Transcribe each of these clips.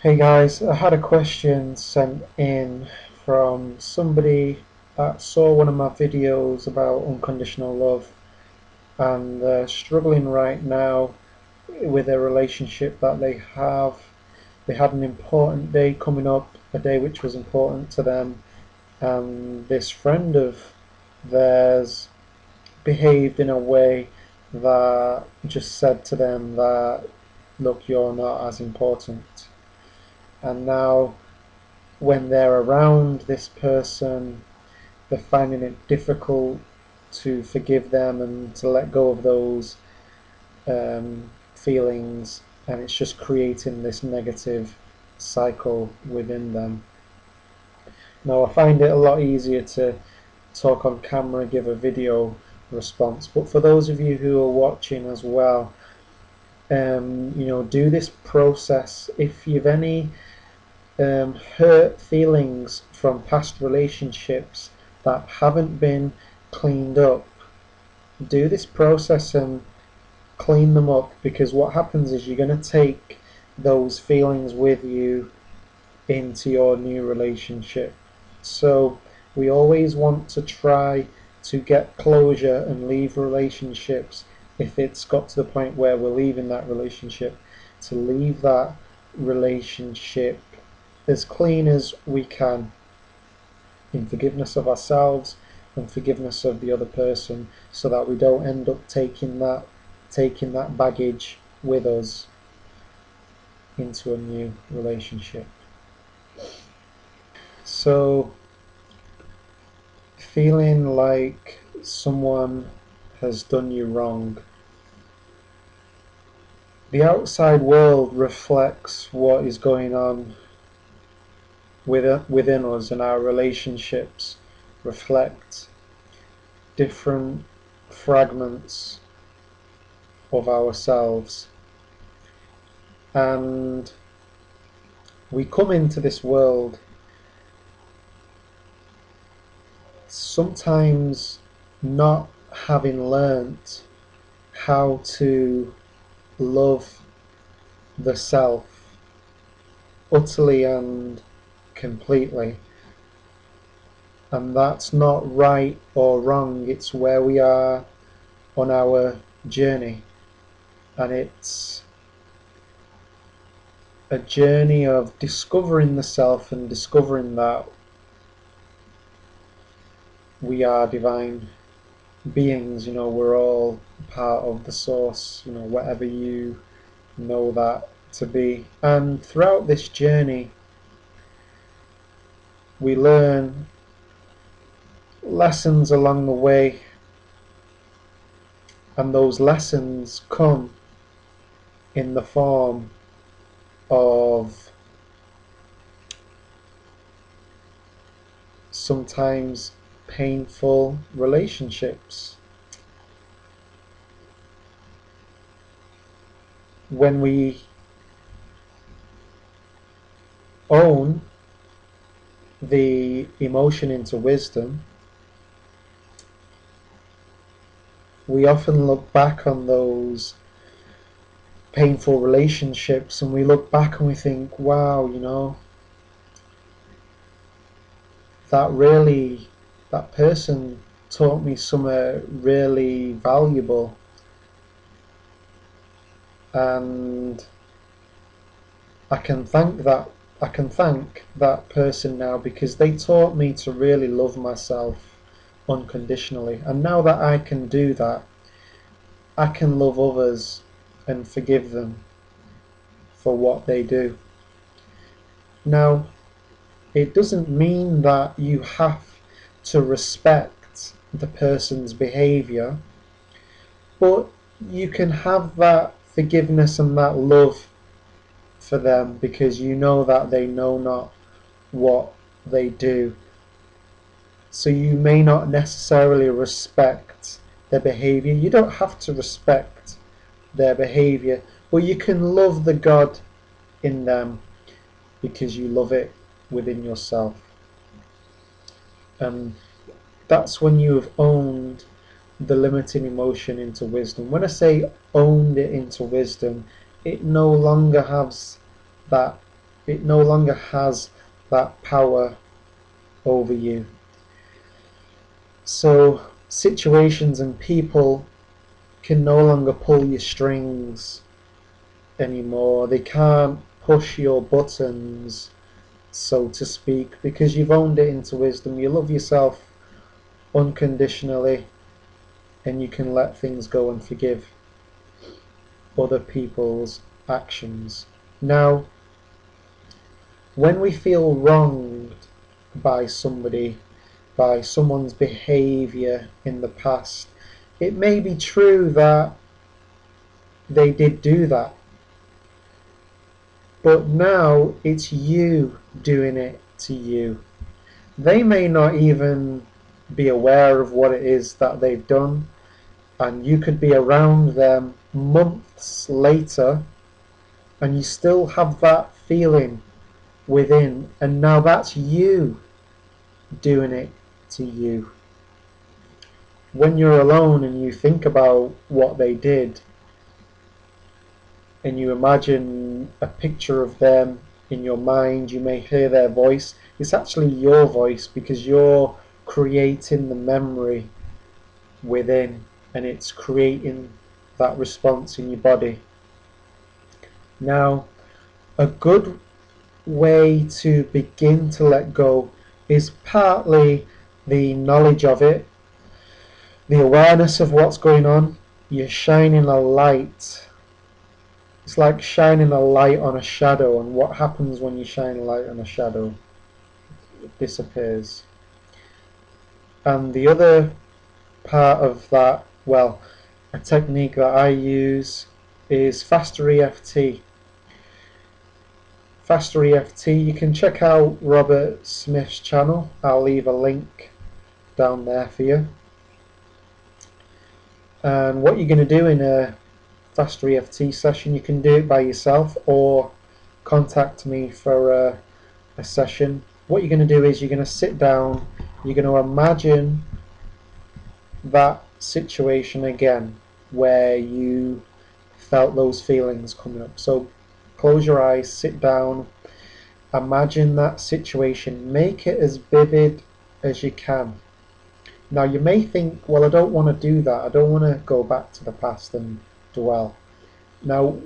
Hey guys, I had a question sent in from somebody that saw one of my videos about unconditional love and they're struggling right now with a relationship that they have. They had an important day coming up, a day which was important to them, and this friend of theirs behaved in a way that just said to them that, look, you're not as important. And now when they're around this person, they're finding it difficult to forgive them and to let go of those feelings, and it's just creating this negative cycle within them. Now, I find it a lot easier to talk on camera, give a video response, but for those of you who are watching as well, do this process. If you've any hurt feelings from past relationships that haven't been cleaned up, do this process and clean them up, because what happens is you're going to take those feelings with you into your new relationship. So we always want to try to get closure and leave relationships. If it's got to the point where we're leaving that relationship, to leave that relationship as clean as we can, in forgiveness of ourselves and forgiveness of the other person, so that we don't end up taking that baggage with us into a new relationship. So feeling like someone has done you wrong, the outside world reflects what is going on within us, and our relationships reflect different fragments of ourselves, and we come into this world sometimes not having learnt how to love the self utterly and completely. And that's not right or wrong, it's where we are on our journey, and it's a journey of discovering the self and discovering that we are divine beings. We're all part of the source, whatever you know that to be. And throughout this journey we learn lessons along the way, and those lessons come in the form of sometimes painful relationships. When we own the emotion into wisdom, we often look back on those painful relationships and we look back and we think, wow, that person taught me something really valuable, and I can thank that person now, because they taught me to really love myself unconditionally. And now that I can do that, I can love others and forgive them for what they do. Now, it doesn't mean that you have to respect the person's behavior, but you can have that forgiveness and that love for them, because you know that they know not what they do. So you may not necessarily respect their behavior. You don't have to respect their behavior, but you can love the God in them because you love it within yourself. And that's when you have owned the limiting emotion into wisdom. When I say owned it into wisdom, it no longer has that It no longer has that power over you. So situations and people can no longer pull your strings anymore. They can't push your buttons, so to speak, because you've owned it into wisdom. You love yourself unconditionally, and you can let things go and forgive other people's actions. Now, when we feel wronged by somebody, by someone's behaviour in the past, it may be true that they did do that, but now it's you doing it to you. They may not even be aware of what it is that they've done, and you could be around them months later and you still have that feeling within, and now that's you doing it to you. When you're alone and you think about what they did and you imagine a picture of them in your mind, you may hear their voice. It's actually your voice because you're creating the memory within, and it's creating that response in your body. Now, a good way to begin to let go is partly the knowledge of it, the awareness of what's going on. You're shining a light. It's like shining a light on a shadow, and what happens when you shine a light on a shadow? It disappears. And the other part of that, well, a technique that I use is Faster EFT. Faster EFT, you can check out Robert Smith's channel. I'll leave a link down there for you. And what you're going to do in a Faster EFT session, you can do it by yourself or contact me for a session. What you're going to do is you're going to sit down, you're going to imagine that situation again where you felt those feelings coming up. So close your eyes, sit down, imagine that situation, make it as vivid as you can. Now you may think, well, I don't want to do that, I don't want to go back to the past and dwell. Now,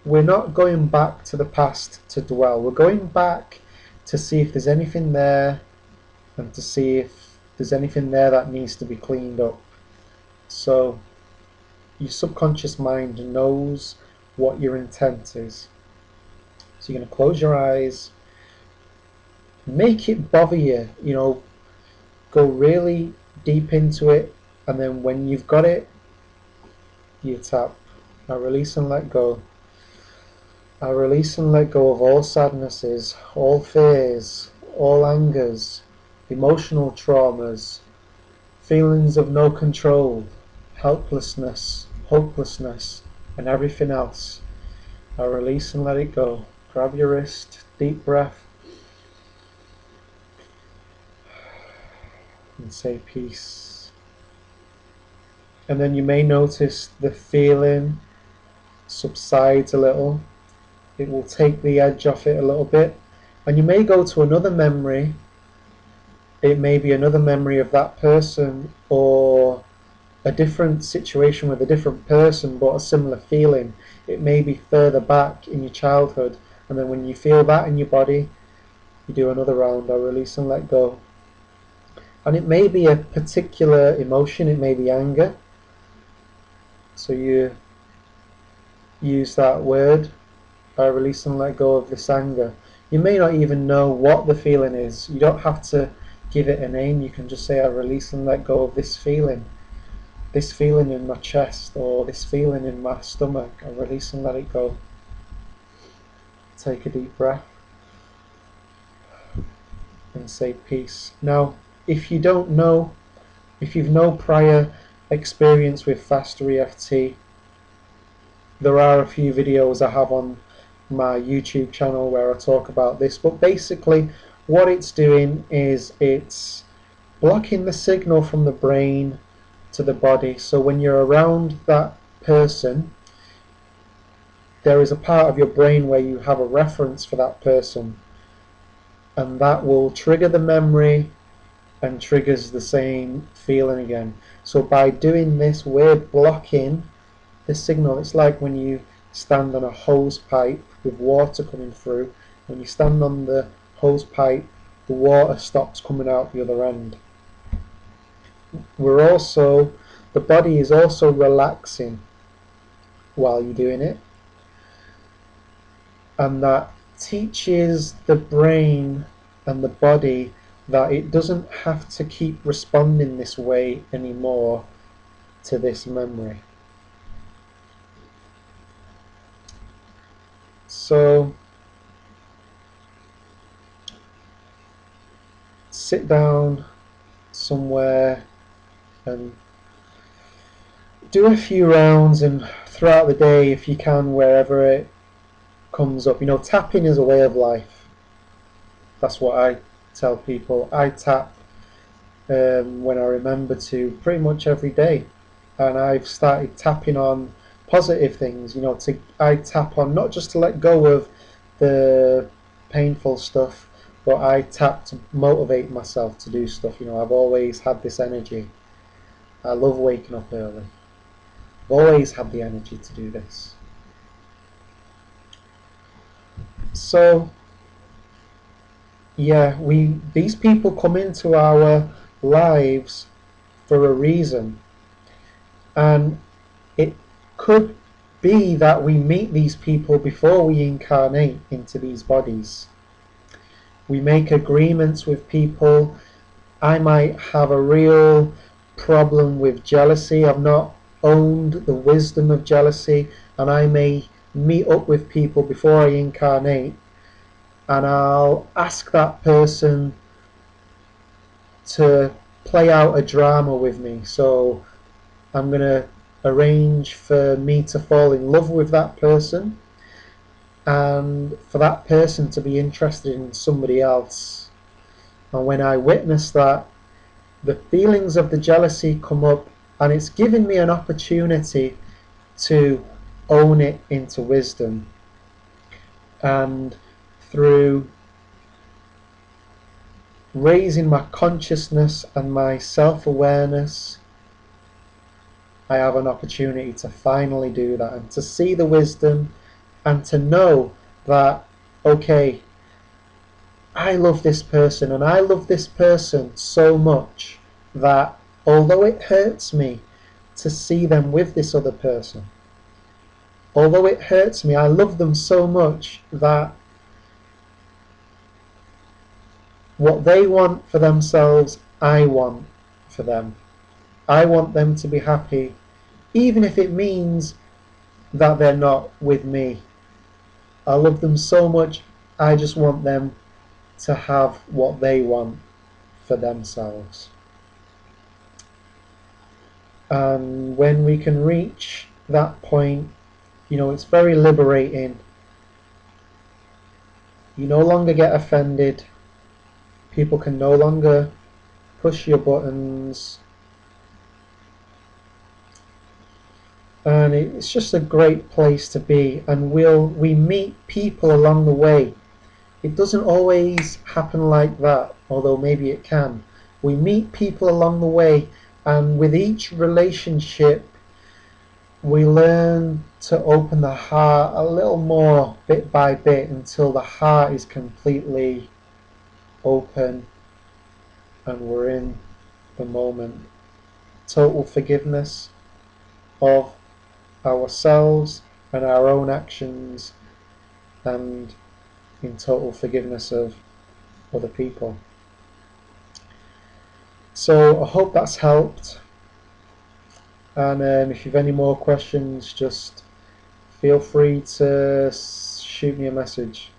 we're not going back to the past to dwell, we're going back to see if there's anything there and to see if there's anything there that needs to be cleaned up. So your subconscious mind knows what your intent is. So you're going to close your eyes, make it bother you, go really deep into it, and then when you've got it, you tap, I release and let go. I release and let go of all sadnesses, all fears, all angers, emotional traumas, feelings of no control, helplessness, hopelessness, and everything else. I release and let it go. Grab your wrist, deep breath, and say peace. And then you may notice the feeling subsides a little. It will take the edge off it a little bit, and you may go to another memory. It may be another memory of that person or a different situation with a different person but a similar feeling. It may be further back in your childhood, and then when you feel that in your body, you do another round. I release and let go. And it may be a particular emotion, it may be anger, so you use that word, I release and let go of this anger. You may not even know what the feeling is. You don't have to give it a name. You can just say, I release and let go of this feeling in my chest, or this feeling in my stomach. I release and let it go. Take a deep breath and say peace. Now, if you don't know, if you've no prior experience with Faster EFT, there are a few videos I have on my YouTube channel where I talk about this, but basically what it's doing is it's blocking the signal from the brain to the body. So when you're around that person, there is a part of your brain where you have a reference for that person, and that will trigger the memory and triggers the same feeling again. So by doing this, we're blocking the signal. It's like when you stand on a hose pipe with water coming through. When you stand on the hose pipe, the water stops coming out the other end. The body is also relaxing while you're doing it, and that teaches the brain and the body that it doesn't have to keep responding this way anymore to this memory. So sit down somewhere and do a few rounds, and throughout the day, if you can, wherever it comes up. Tapping is a way of life. That's what I tell people. I tap when I remember to, pretty much every day, and I've started tapping on positive things. I tap on not just to let go of the painful stuff, but I tap to motivate myself to do stuff. I've always had this energy. I love waking up early. I've always had the energy to do this. So yeah, these people come into our lives for a reason, and it could be that we meet these people before we incarnate into these bodies. We make agreements with people. I might have a real problem with jealousy. I've not owned the wisdom of jealousy, and I may meet up with people before I incarnate, and I'll ask that person to play out a drama with me. So I'm going to arrange for me to fall in love with that person, and for that person to be interested in somebody else. And when I witness that, the feelings of the jealousy come up, and it's giving me an opportunity to own it into wisdom. And through raising my consciousness and my self-awareness, I have an opportunity to finally do that, and to see the wisdom, and to know that, okay, I love this person, and I love this person so much that although it hurts me to see them with this other person, although it hurts me, I love them so much that what they want for themselves, I want for them. I want them to be happy, even if it means that they're not with me. I love them so much, I just want them to have what they want for themselves. And when we can reach that point, it's very liberating. You no longer get offended. People can no longer push your buttons. And it's just a great place to be. And we meet people along the way. It doesn't always happen like that, although maybe it can. We meet people along the way, and with each relationship, we learn to open the heart a little more, bit by bit, until the heart is completely open and we're in the moment. Total forgiveness of ourselves and our own actions, and in total forgiveness of other people. So I hope that's helped, and if you've any more questions, just feel free to shoot me a message.